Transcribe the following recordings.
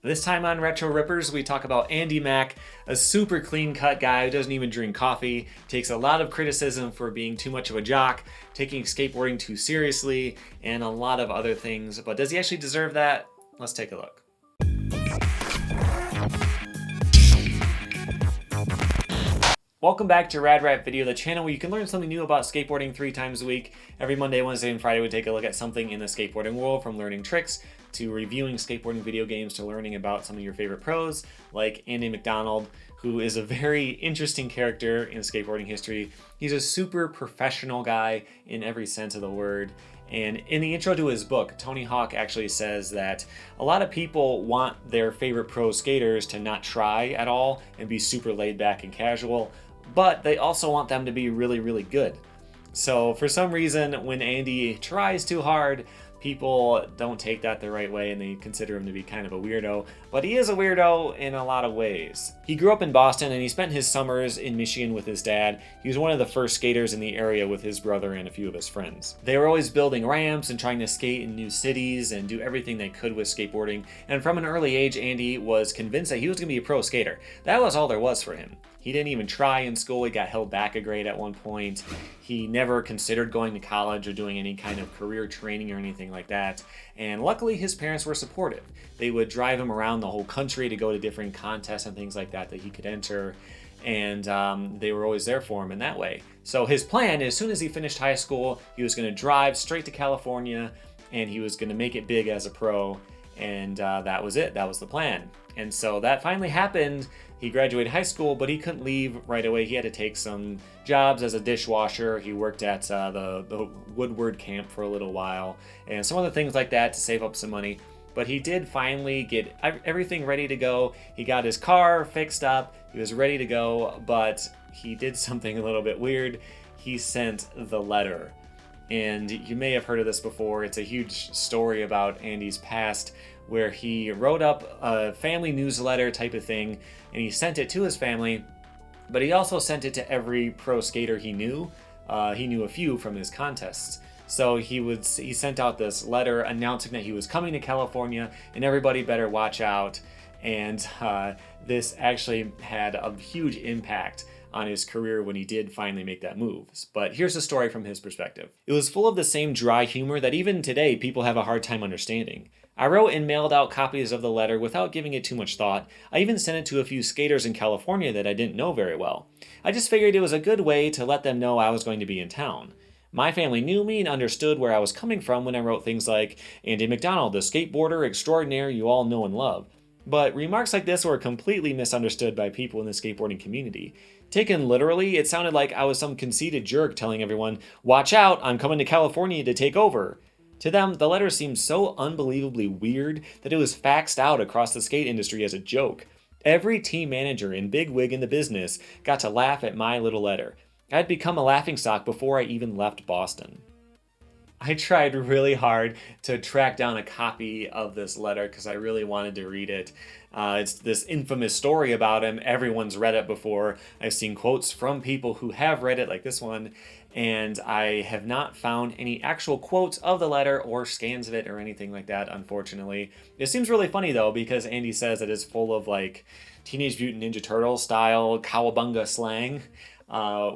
This time on Retro Rippers, we talk about Andy Mac, a super clean-cut guy who doesn't even drink coffee, takes a lot of criticism for being too much of a jock, taking skateboarding too seriously, and a lot of other things. But does he actually deserve that? Let's take a look. Welcome back to Rad Rat Video, the channel where you can learn something new about skateboarding 3 times a week. Every Monday, Wednesday, and Friday we take a look at something in the skateboarding world, from learning tricks to reviewing skateboarding video games to learning about some of your favorite pros like Andy McDonald, who is a very interesting character in skateboarding history. He's a super professional guy in every sense of the word. And in the intro to his book, Tony Hawk actually says that a lot of people want their favorite pro skaters to not try at all and be super laid back and casual, but they also want them to be really, really good. So for some reason, when Andy tries too hard, people don't take that the right way and they consider him to be kind of a weirdo, but he is a weirdo in a lot of ways. He grew up in Boston and he spent his summers in Michigan with his dad. He was one of the first skaters in the area with his brother and a few of his friends. They were always building ramps and trying to skate in new cities and do everything they could with skateboarding. And from an early age, Andy was convinced that he was going to be a pro skater. That was all there was for him. He didn't even try in school. He got held back a grade at one point. He never considered going to college or doing any kind of career training or anything like that. And luckily, his parents were supportive. They would drive him around the whole country to go to different contests and things like that he could enter. And they were always there for him in that way. So his plan, as soon as he finished high school, he was going to drive straight to California and he was going to make it big as a pro. And that was it. That was the plan. And so that finally happened. He graduated high school, but he couldn't leave right away. He had to take some jobs as a dishwasher. He worked at the Woodward camp for a little while and some other things like that to save up some money. But he did finally get everything ready to go. He got his car fixed up. He was ready to go, but he did something a little bit weird. He sent the letter. And you may have heard of this before. It's a huge story about Andy's past where he wrote up a family newsletter type of thing and he sent it to his family, but he also sent it to every pro skater he knew. He knew a few from his contests. So he sent out this letter announcing that he was coming to California and everybody better watch out. And this actually had a huge impact on his career when he did finally make that move. But here's the story from his perspective. It was full of the same dry humor that even today people have a hard time understanding. I wrote and mailed out copies of the letter without giving it too much thought. I even sent it to a few skaters in California that I didn't know very well. I just figured it was a good way to let them know I was going to be in town. My family knew me and understood where I was coming from when I wrote things like, Andy McDonald, the skateboarder extraordinaire you all know and love. But remarks like this were completely misunderstood by people in the skateboarding community. Taken literally, it sounded like I was some conceited jerk telling everyone, watch out, I'm coming to California to take over. To them, the letter seemed so unbelievably weird that it was faxed out across the skate industry as a joke. Every team manager and bigwig in the business got to laugh at my little letter. I'd become a laughingstock before I even left Boston. I tried really hard to track down a copy of this letter because I really wanted to read it. It's this infamous story about him. Everyone's read it before. I've seen quotes from people who have read it, like this one, and I have not found any actual quotes of the letter or scans of it or anything like that, unfortunately. It seems really funny, though, because Andy says it is full of, like, Teenage Mutant Ninja Turtle style cowabunga slang,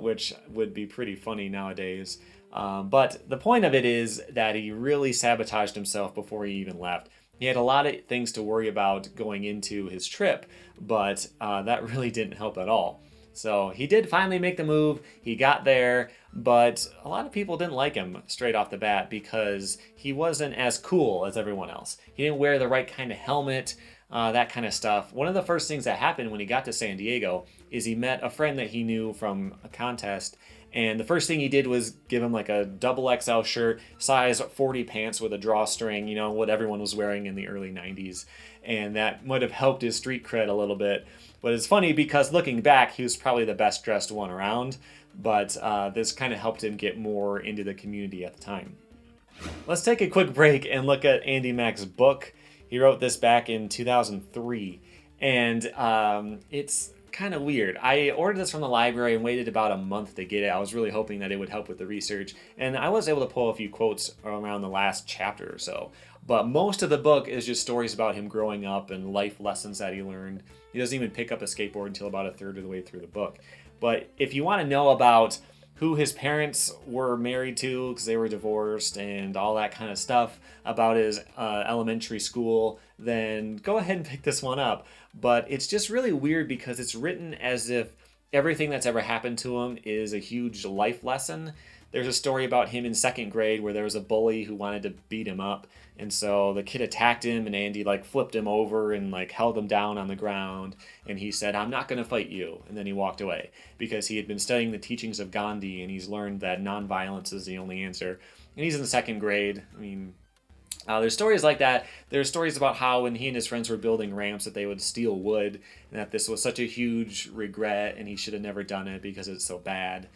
which would be pretty funny nowadays. But the point of it is that he really sabotaged himself before he even left. He had a lot of things to worry about going into his trip, but that really didn't help at all. So he did finally make the move. He got there, but a lot of people didn't like him straight off the bat because he wasn't as cool as everyone else. He didn't wear the right kind of helmet, that kind of stuff. One of the first things that happened when he got to San Diego is he met a friend that he knew from a contest. And the first thing he did was give him like a XXL shirt, size 40 pants with a drawstring, you know, what everyone was wearing in the early 90s. And that might have helped his street cred a little bit. But it's funny because looking back, he was probably the best dressed one around. But this kind of helped him get more into the community at the time. Let's take a quick break and look at Andy Mac's book. He wrote this back in 2003. And it's kind of weird. I ordered this from the library and waited about a month to get it. I was really hoping that it would help with the research, and I was able to pull a few quotes around the last chapter or so. But most of the book is just stories about him growing up and life lessons that he learned. He doesn't even pick up a skateboard until about a third of the way through the book. But if you want to know about who his parents were married to because they were divorced and all that kind of stuff about his elementary school, then go ahead and pick this one up. But it's just really weird because it's written as if everything that's ever happened to him is a huge life lesson. There's a story about him in second grade where there was a bully who wanted to beat him up. And so the kid attacked him and Andy like flipped him over and like held him down on the ground. And he said, "I'm not going to fight you." And then he walked away because he had been studying the teachings of Gandhi and he's learned that nonviolence is the only answer. And he's in the second grade. I mean, there's stories like that. There's stories about how when he and his friends were building ramps that they would steal wood and that this was such a huge regret and he should have never done it because it's so bad.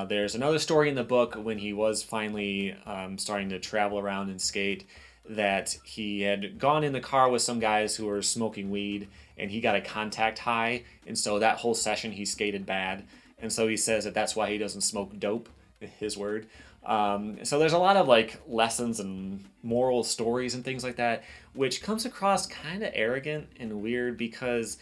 There's another story in the book when he was finally starting to travel around and skate that he had gone in the car with some guys who were smoking weed and he got a contact high. And so that whole session he skated bad. And so he says that that's why he doesn't smoke dope, his word. So there's a lot of like lessons and moral stories and things like that, which comes across kind of arrogant and weird because,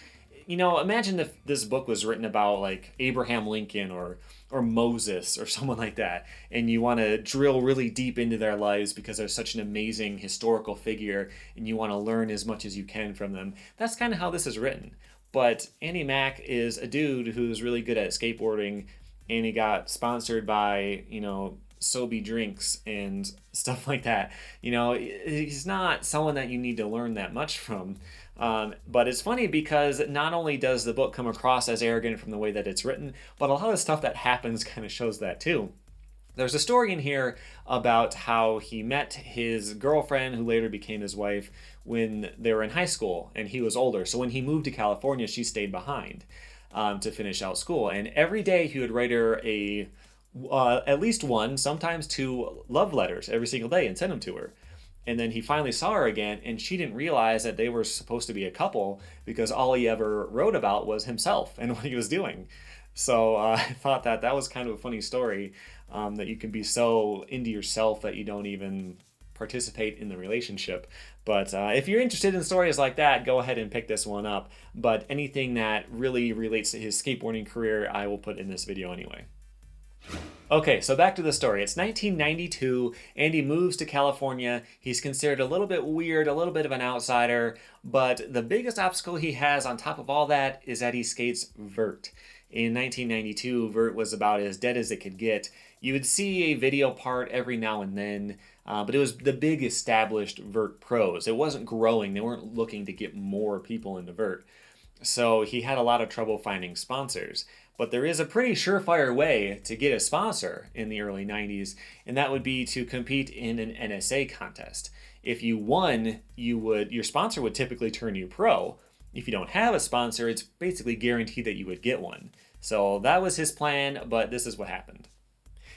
you know, imagine if this book was written about like Abraham Lincoln or Moses or someone like that, and you want to drill really deep into their lives because they're such an amazing historical figure and you want to learn as much as you can from them. That's kind of how this is written. But Andy Mac is a dude who's really good at skateboarding and he got sponsored by, you know, Sobe drinks and stuff like that. You know, he's not someone that you need to learn that much from. But it's funny because not only does the book come across as arrogant from the way that it's written, but a lot of the stuff that happens kind of shows that too. There's a story in here about how he met his girlfriend, who later became his wife, when they were in high school and he was older. So when he moved to California, she stayed behind to finish out school. And every day he would write her at least one, sometimes two love letters every single day and send them to her. And then he finally saw her again, and she didn't realize that they were supposed to be a couple because all he ever wrote about was himself and what he was doing. So I thought that was kind of a funny story, that you can be so into yourself that you don't even participate in the relationship. But if you're interested in stories like that, go ahead and pick this one up. But anything that really relates to his skateboarding career, I will put in this video anyway. Okay, so back to the story. It's 1992. Andy moves to California. He's considered a little bit weird, a little bit of an outsider, but the biggest obstacle he has on top of all that is that he skates vert. In 1992, vert was about as dead as it could get. You would see a video part every now and then, but it was the big established vert pros. It wasn't growing. They weren't looking to get more people into vert. So he had a lot of trouble finding sponsors. But there is a pretty surefire way to get a sponsor in the early 90s, and that would be to compete in an NSA contest. If you won, your sponsor would typically turn you pro. If you don't have a sponsor, it's basically guaranteed that you would get one. So that was his plan, but this is what happened.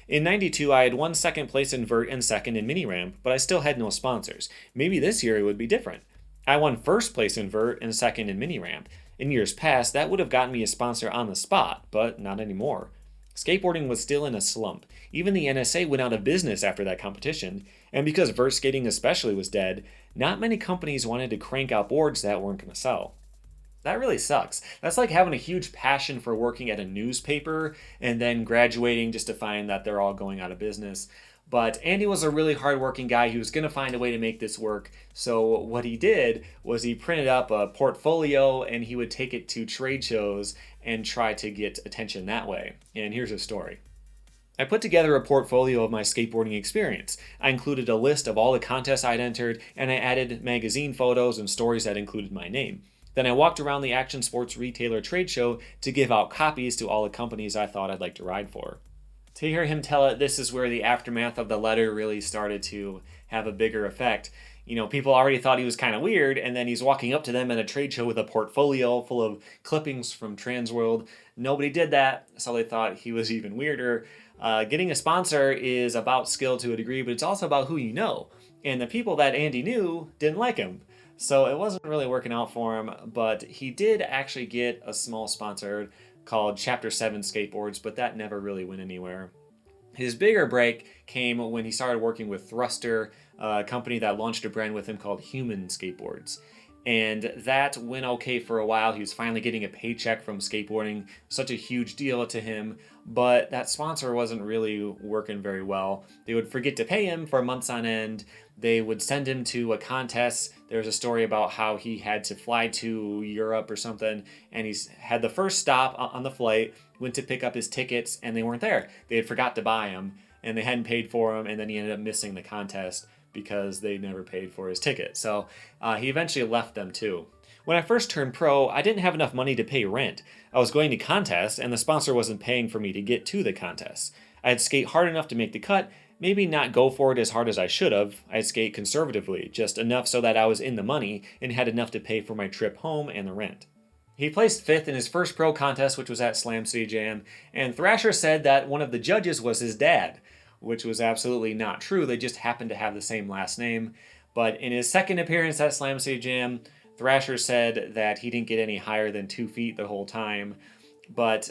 In 92, I had won second place in vert and second in mini ramp, but I still had no sponsors. Maybe this year it would be different. I won first place in vert and second in mini ramp. In years past, that would have gotten me a sponsor on the spot, but not anymore. Skateboarding was still in a slump. Even the NSA went out of business after that competition, and because vert skating especially was dead, not many companies wanted to crank out boards that weren't going to sell. That really sucks. That's like having a huge passion for working at a newspaper and then graduating just to find that they're all going out of business. But Andy was a really hardworking guy. He was going to find a way to make this work. So what he did was he printed up a portfolio and he would take it to trade shows and try to get attention that way. And here's his story. I put together a portfolio of my skateboarding experience. I included a list of all the contests I'd entered, and I added magazine photos and stories that included my name. Then I walked around the action sports retailer trade show to give out copies to all the companies I thought I'd like to ride for. To hear him tell it, this is where the aftermath of the letter really started to have a bigger effect. You know, people already thought he was kind of weird, and then he's walking up to them at a trade show with a portfolio full of clippings from Transworld. Nobody did that, so they thought he was even weirder. Getting a sponsor is about skill to a degree, but it's also about who you know. And the people that Andy knew didn't like him. So it wasn't really working out for him, but he did actually get a small sponsor called Chapter 7 Skateboards, but that never really went anywhere. His bigger break came when he started working with Thruster, a company that launched a brand with him called Human Skateboards. And that went okay for a while. He was finally getting a paycheck from skateboarding, such a huge deal to him. But that sponsor wasn't really working very well. They would forget to pay him for months on end. They would send him to a contest. There's a story about how he had to fly to Europe or something, and he had the first stop on the flight, went to pick up his tickets, and they weren't there. They had forgot to buy them, and they hadn't paid for him, and then he ended up missing the contest because they never paid for his ticket. So he eventually left them too. When I first turned pro, I didn't have enough money to pay rent. I was going to contests, and the sponsor wasn't paying for me to get to the contest. I'd skate hard enough to make the cut, maybe not go for it as hard as I should have. I'd skate conservatively, just enough so that I was in the money and had enough to pay for my trip home and the rent. He placed 5th in his first pro contest, which was at Slam City Jam, and Thrasher said that one of the judges was his dad, which was absolutely not true. They just happened to have the same last name. But in his second appearance at Slam City Jam, Thrasher said that he didn't get any higher than 2 feet the whole time. But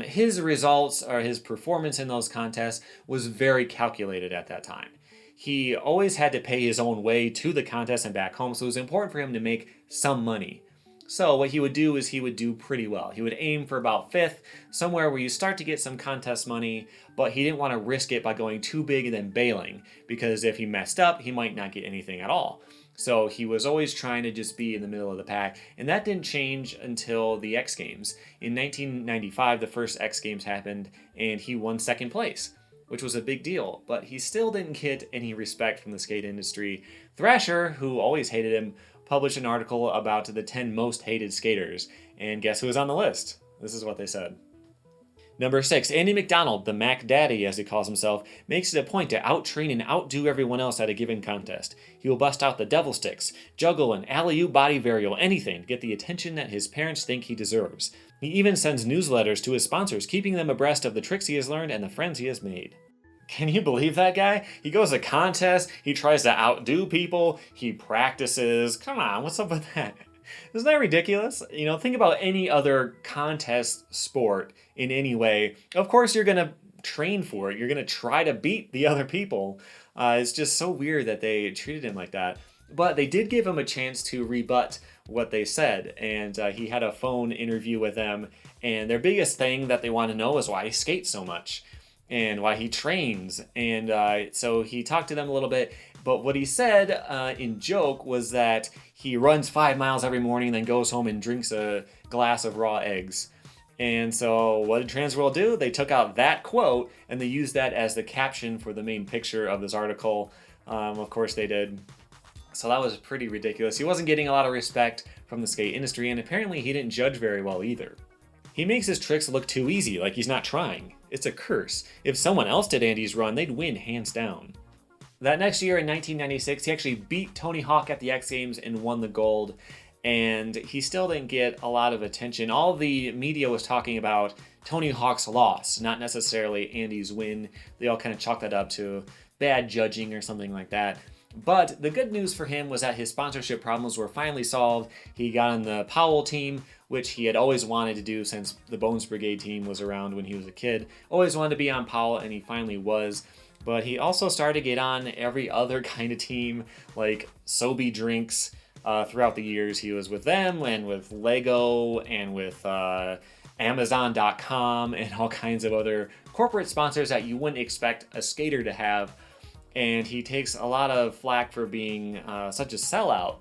his results, or his performance in those contests, was very calculated at that time. He always had to pay his own way to the contest and back home, so it was important for him to make some money. So what he would do is he would do pretty well. He would aim for about 5th, somewhere where you start to get some contest money, but he didn't want to risk it by going too big and then bailing, because if he messed up, he might not get anything at all. So he was always trying to just be in the middle of the pack, and that didn't change until the X Games. In 1995, the first X Games happened, and he won 2nd place, which was a big deal, but he still didn't get any respect from the skate industry. Thrasher, who always hated him, published an article about the 10 most hated skaters, and guess who was on the list? This is what they said. Number 6, Andy McDonald, the Mac Daddy as he calls himself, makes it a point to out-train and outdo everyone else at a given contest. He will bust out the devil sticks, juggle an alley-oop body varial, anything to get the attention that his parents think he deserves. He even sends newsletters to his sponsors, keeping them abreast of the tricks he has learned and the friends he has made. Can you believe that guy? He goes to contests, he tries to outdo people, he practices. Come on, what's up with that? Isn't that ridiculous? You know, think about any other contest sport in any way. Of course, you're going to train for it. You're going to try to beat the other people. It's just so weird that they treated him like that. But they did give him a chance to rebut what they said. And he had a phone interview with them. And their biggest thing that they want to know is why he skates so much and why he trains. And so he talked to them a little bit. But what he said in joke was that he runs 5 miles every morning, then goes home and drinks a glass of raw eggs. And so what did Transworld do? They took out that quote and they used that as the caption for the main picture of this article. Of course they did. So that was pretty ridiculous. He wasn't getting a lot of respect from the skate industry, and apparently he didn't judge very well either. He makes his tricks look too easy, like he's not trying. It's a curse. If someone else did Andy's run, they'd win hands down. That next year in 1996, he actually beat Tony Hawk at the X Games and won the gold. And he still didn't get a lot of attention. All the media was talking about Tony Hawk's loss, not necessarily Andy's win. They all kind of chalked that up to bad judging or something like that. But the good news for him was that his sponsorship problems were finally solved. He got on the Powell team, which he had always wanted to do since the Bones Brigade team was around when he was a kid. Always wanted to be on Powell, and he finally was. But he also started to get on every other kind of team, like Sobe Drinks. Throughout the years, he was with them and with Lego and with Amazon.com and all kinds of other corporate sponsors that you wouldn't expect a skater to have. And he takes a lot of flack for being such a sellout.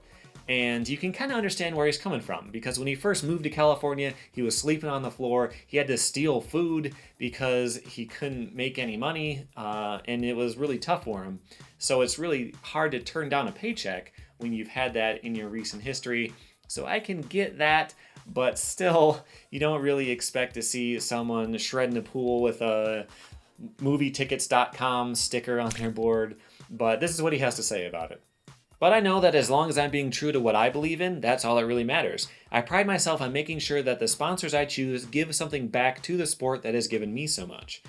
And you can kind of understand where he's coming from, because when he first moved to California, he was sleeping on the floor. He had to steal food because he couldn't make any money, and it was really tough for him. So it's really hard to turn down a paycheck when you've had that in your recent history. So I can get that, but still, you don't really expect to see someone shredding a pool with a movietickets.com sticker on their board. But this is what he has to say about it. But I know that as long as I'm being true to what I believe in, that's all that really matters. I pride myself on making sure that the sponsors I choose give something back to the sport that has given me so much.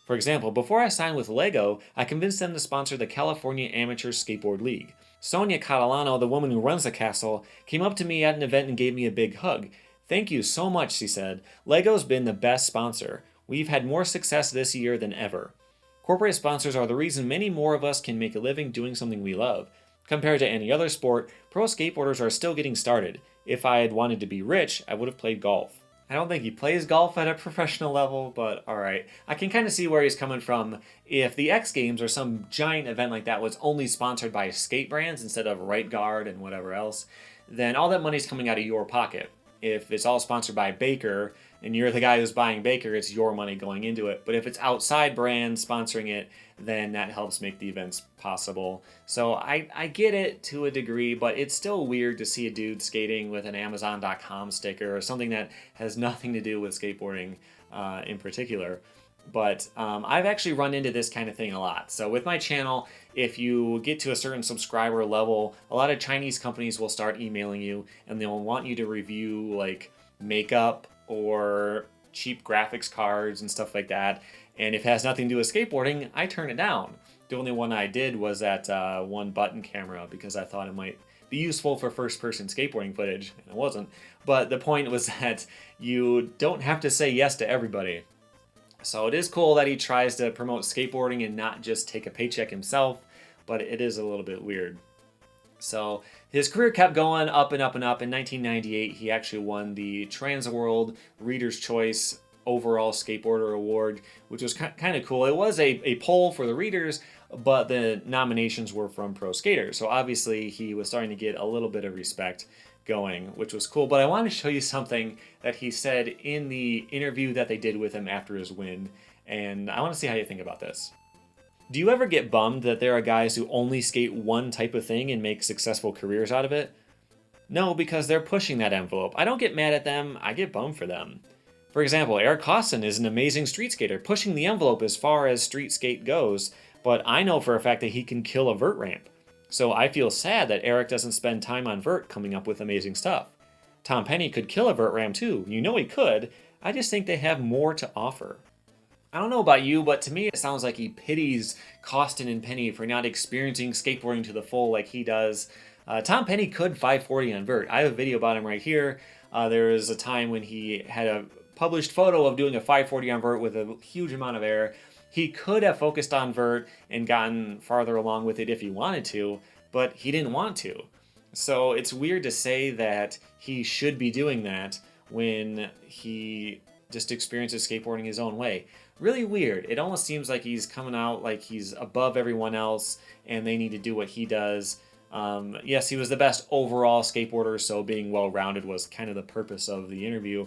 For example, before I signed with Lego, I convinced them to sponsor the California Amateur Skateboard League. Sonia Catalano, the woman who runs the castle, came up to me at an event and gave me a big hug. "Thank you so much," she said. "Lego's been the best sponsor. We've had more success this year than ever." Corporate sponsors are the reason many more of us can make a living doing something we love. Compared to any other sport, pro skateboarders are still getting started. If I had wanted to be rich, I would have played golf. I don't think he plays golf at a professional level, but alright. I can kind of see where he's coming from. If the X Games or some giant event like that was only sponsored by skate brands instead of Right Guard and whatever else, then all that money's coming out of your pocket. If it's all sponsored by Baker and you're the guy who's buying Baker, it's your money going into it. But if it's outside brands sponsoring it, then that helps make the events possible. So I get it to a degree, but it's still weird to see a dude skating with an Amazon.com sticker or something that has nothing to do with skateboarding in particular. But I've actually run into this kind of thing a lot. So with my channel, if you get to a certain subscriber level, a lot of Chinese companies will start emailing you and they'll want you to review like makeup or cheap graphics cards and stuff like that. And if it has nothing to do with skateboarding, I turn it down. The only one I did was that one button camera because I thought it might be useful for first-person skateboarding footage, and it wasn't. But the point was that you don't have to say yes to everybody. So it is cool that he tries to promote skateboarding and not just take a paycheck himself, but it is a little bit weird. So his career kept going up and up and up. In 1998, he actually won the Trans World Reader's Choice Overall Skateboarder Award, which was kind of cool. It was a poll for the readers, but the nominations were from pro skaters. So obviously he was starting to get a little bit of respect going, which was cool. But I want to show you something that he said in the interview that they did with him after his win, and I want to see how you think about this. Do you ever get bummed that there are guys who only skate one type of thing and make successful careers out of it? No, because they're pushing that envelope. I don't get mad at them, I get bummed for them. For example, Eric Koston is an amazing street skater, pushing the envelope as far as street skate goes, but I know for a fact that he can kill a vert ramp. So I feel sad that Eric doesn't spend time on vert coming up with amazing stuff. Tom Penny could kill a vert ramp too. You know he could. I just think they have more to offer. I don't know about you, but to me it sounds like he pities Koston and Penny for not experiencing skateboarding to the full like he does. Tom Penny could 540 on vert. I have a video about him right here. There was a time when he had a published photo of doing a 540 on vert with a huge amount of air. He could have focused on vert and gotten farther along with it if he wanted to, but he didn't want to. So it's weird to say that he should be doing that when he just experiences skateboarding his own way. Really weird. It almost seems like he's coming out like he's above everyone else and they need to do what he does. Yes, he was the best overall skateboarder, so being well-rounded was kind of the purpose of the interview,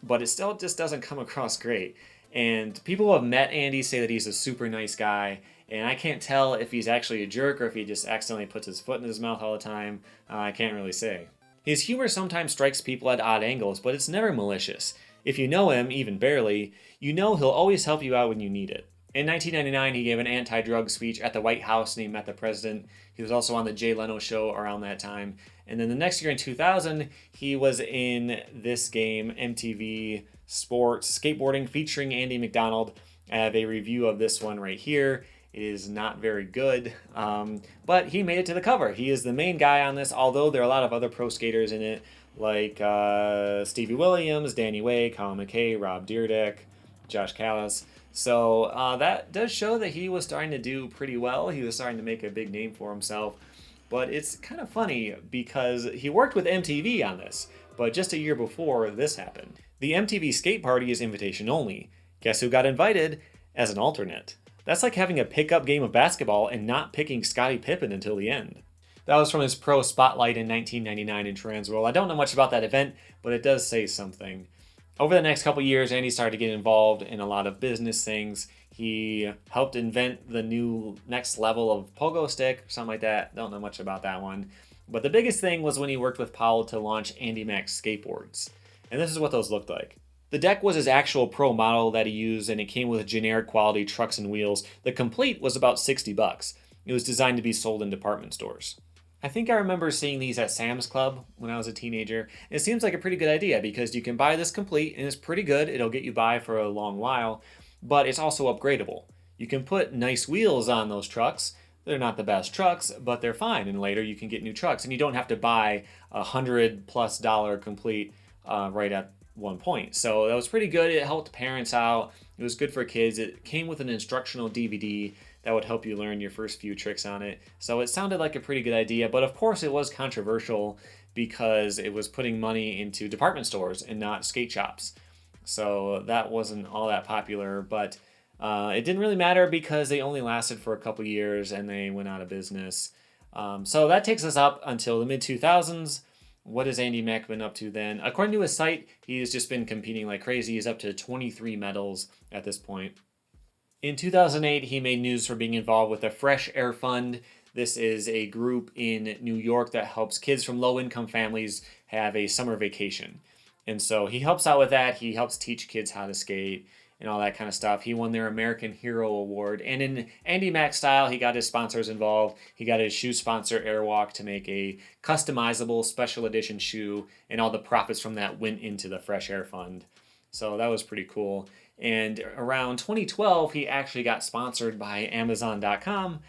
but it still just doesn't come across great. And people who have met Andy say that he's a super nice guy, and I can't tell if he's actually a jerk or if he just accidentally puts his foot in his mouth all the time. I can't really say. His humor sometimes strikes people at odd angles, but it's never malicious. If you know him, even barely, you know he'll always help you out when you need it. In 1999, he gave an anti-drug speech at the White House and he met the president. He was also on the Jay Leno show around that time. And then the next year in 2000, he was in This Game, MTV Sports Skateboarding featuring Andy McDonald. I have a review of this one right here. It is not very good, but he made it to the cover. He is the main guy on this, although there are a lot of other pro skaters in it, like Stevie Williams, Danny Way, Colin McKay, Rob Dyrdek, Josh Callis. So that does show that he was starting to do pretty well. He was starting to make a big name for himself. But it's kind of funny because he worked with MTV on this, but just a year before this happened. The MTV Skate Party is invitation only. Guess who got invited? As an alternate. That's like having a pickup game of basketball and not picking Scottie Pippen until the end. That was from his Pro Spotlight in 1999 in Transworld. I don't know much about that event, but it does say something. Over the next couple years, Andy started to get involved in a lot of business things. He helped invent the new next level of pogo stick, something like that. Don't know much about that one. But the biggest thing was when he worked with Powell to launch Andy Max skateboards. And this is what those looked like. The deck was his actual pro model that he used, and it came with generic quality trucks and wheels. The complete was about $60. It was designed to be sold in department stores. I think I remember seeing these at Sam's Club when I was a teenager. It seems like a pretty good idea because you can buy this complete and it's pretty good. It'll get you by for a long while, but it's also upgradable. You can put nice wheels on those trucks. They're not the best trucks, but they're fine. And later you can get new trucks and you don't have to buy $100+ complete right at one point. So that was pretty good. It helped parents out. It was good for kids. It came with an instructional DVD that would help you learn your first few tricks on it. So it sounded like a pretty good idea, but of course it was controversial because it was putting money into department stores and not skate shops. So that wasn't all that popular, but it didn't really matter because they only lasted for a couple years and they went out of business. So that takes us up until the mid 2000s. What has Andy Mac been up to then? According to his site, he's just been competing like crazy. He's up to 23 medals at this point. In 2008, he made news for being involved with the Fresh Air Fund. This is a group in New York that helps kids from low-income families have a summer vacation. And so he helps out with that. He helps teach kids how to skate and all that kind of stuff. He won their American Hero Award. And in Andy Mac style, he got his sponsors involved. He got his shoe sponsor, Airwalk, to make a customizable special edition shoe, and all the profits from that went into the Fresh Air Fund. So that was pretty cool. And around 2012, he actually got sponsored by Amazon.com,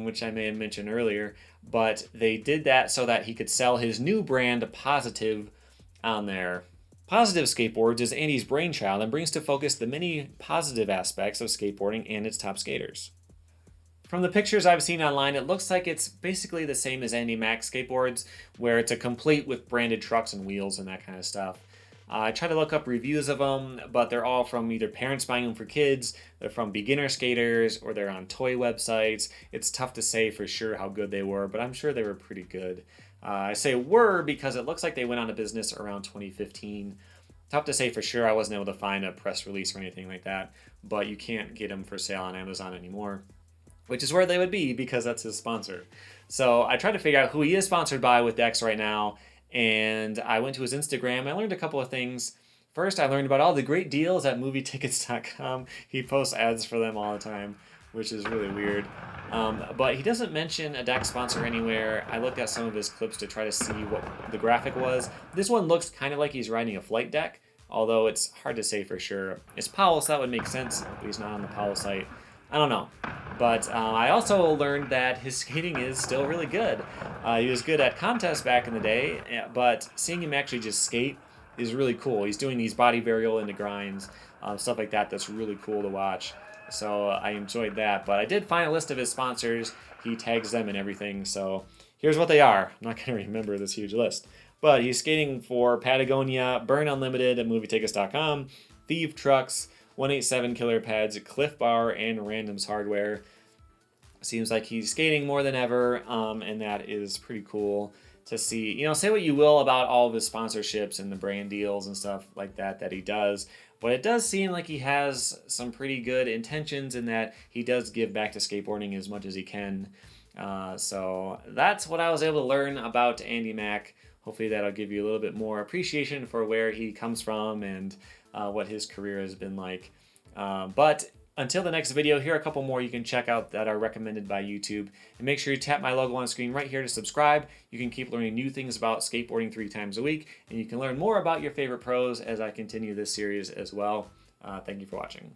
which I may have mentioned earlier. But they did that so that he could sell his new brand, Positive, on there. Positive Skateboards is Andy's brainchild and brings to focus the many positive aspects of skateboarding and its top skaters. From the pictures I've seen online, it looks like it's basically the same as Andy Mac skateboards, where it's a complete with branded trucks and wheels and that kind of stuff. I tried to look up reviews of them, but they're all from either parents buying them for kids, they're from beginner skaters, or they're on toy websites. It's tough to say for sure how good they were, but I'm sure they were pretty good. I say were because it looks like they went out of business around 2015. Tough to say for sure. I wasn't able to find a press release or anything like that, but you can't get them for sale on Amazon anymore, which is where they would be because that's his sponsor. So I tried to figure out who he is sponsored by with Dex right now, and I went to his Instagram. I learned a couple of things. First, I learned about all the great deals at movietickets.com. He posts ads for them all the time, which is really weird. But he doesn't mention a Dex sponsor anywhere. I looked at some of his clips to try to see what the graphic was. This one looks kind of like he's riding a flight deck, although it's hard to say for sure. It's Powell, so that would make sense, but he's not on the Powell site. I don't know. But I also learned that his skating is still really good. He was good at contests back in the day, but seeing him actually just skate is really cool. He's doing these body varial into grinds, stuff like that. That's really cool to watch. So I enjoyed that. But I did find a list of his sponsors. He tags them and everything. So here's what they are. I'm not going to remember this huge list. But he's skating for Patagonia, Burn Unlimited at movietickets.com, Thief Trucks, 187 Killer Pads, Cliff Bar, and Randoms Hardware. Seems like he's skating more than ever, and that is pretty cool to see. You know, say what you will about all of his sponsorships and the brand deals and stuff like that he does, but it does seem like he has some pretty good intentions in that he does give back to skateboarding as much as he can. So that's what I was able to learn about Andy Mac. Hopefully that'll give you a little bit more appreciation for where he comes from and what his career has been like. But until the next video, here are a couple more you can check out that are recommended by YouTube. And make sure you tap my logo on the screen right here to subscribe. You can keep learning new things about skateboarding 3 times a week, and you can learn more about your favorite pros as I continue this series as well. Thank you for watching.